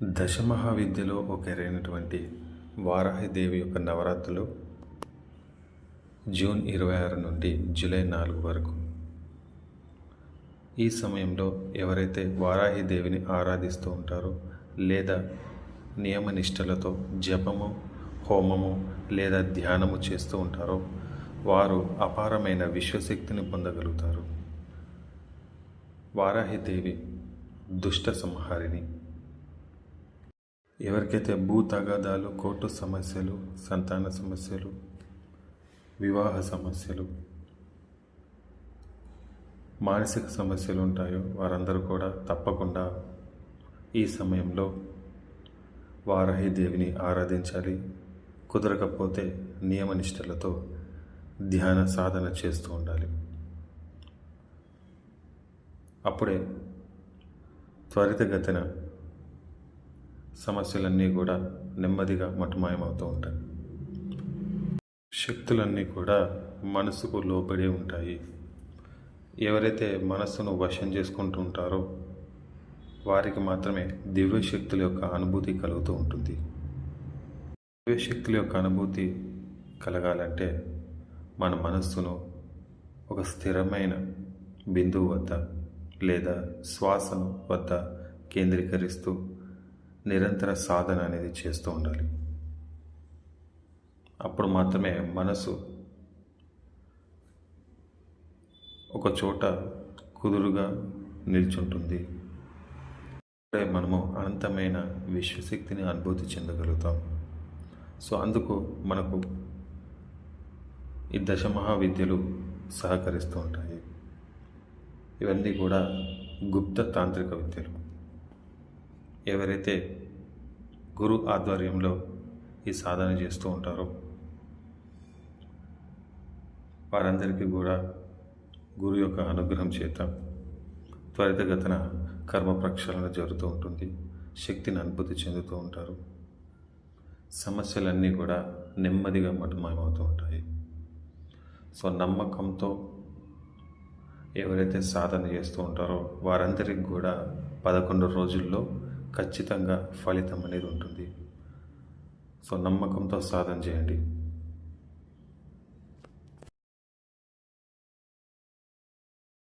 దశమహావిద్యలో ఒకరైనటువంటి వారాహిదేవి యొక్క నవరాత్రులు జూన్ 26 నుండి జూలై 4 వరకు. ఈ సమయంలో ఎవరైతే వారాహిదేవిని ఆరాధిస్తూ ఉంటారో లేదా నియమనిష్టలతో జపము, హోమము లేదా ధ్యానము చేస్తూ ఉంటారో వారు అపారమైన విశ్వశక్తిని పొందగలుగుతారు. వారాహిదేవి దుష్ట సంహారిణి. ఎవరికైతే భూ తగాదాలు, కోర్టు సమస్యలు, సంతాన సమస్యలు, వివాహ సమస్యలు, మానసిక సమస్యలు ఉంటాయో వారందరూ కూడా తప్పకుండా ఈ సమయంలో వారాహిదేవిని ఆరాధించాలి. కుదరకపోతే నియమనిష్టలతో ధ్యాన సాధన చేస్తూ ఉండాలి. అప్పుడే త్వరితగతిన సమస్యలన్నీ కూడా నెమ్మదిగా మటుమాయమవుతూ ఉంటాయి. శక్తులన్నీ కూడా మనసుకు లోబడి ఉంటాయి. ఎవరైతే మనస్సును వశం చేసుకుంటూ ఉంటారో వారికి మాత్రమే దివ్యశక్తుల యొక్క అనుభూతి కలుగుతూ ఉంటుంది. దివ్యశక్తుల యొక్క అనుభూతి కలగాలంటే మన మనస్సును ఒక స్థిరమైన బిందువు వద్ద లేదా శ్వాసను వద్ద కేంద్రీకరిస్తూ నిరంతర సాధన అనేది చేస్తూ ఉండాలి. అప్పుడు మాత్రమే మనసు ఒక చోట కుదురుగా నిల్చుంటుంది. అప్పుడే మనము అనంతమైన విశ్వశక్తిని అనుభూతి చెందగలుగుతాం. సో అందుకు మనకు ఈ దశమహావిద్యలు సహకరిస్తూ ఉంటాయి. ఇవన్నీ కూడా గుప్త తాంత్రిక విద్యలు. ఎవరైతే గురు ఆధ్వర్యంలో ఈ సాధన చేస్తూ ఉంటారో వారందరికీ కూడా గురు యొక్క అనుగ్రహం చేత త్వరితగతిన కర్మ ప్రక్షాళన జరుగుతూ ఉంటుంది. శక్తిని అనుభూతి చెందుతూ ఉంటారు. సమస్యలన్నీ కూడా నెమ్మదిగా మటుమాయమవుతూ ఉంటాయి. సో నమ్మకంతో ఎవరైతే సాధన చేస్తూ ఉంటారో వారందరికీ కూడా 11 రోజుల్లో ఖచ్చితంగా ఫలితం అనేది ఉంటుంది. సో నమ్మకంతో సాధన చేయండి.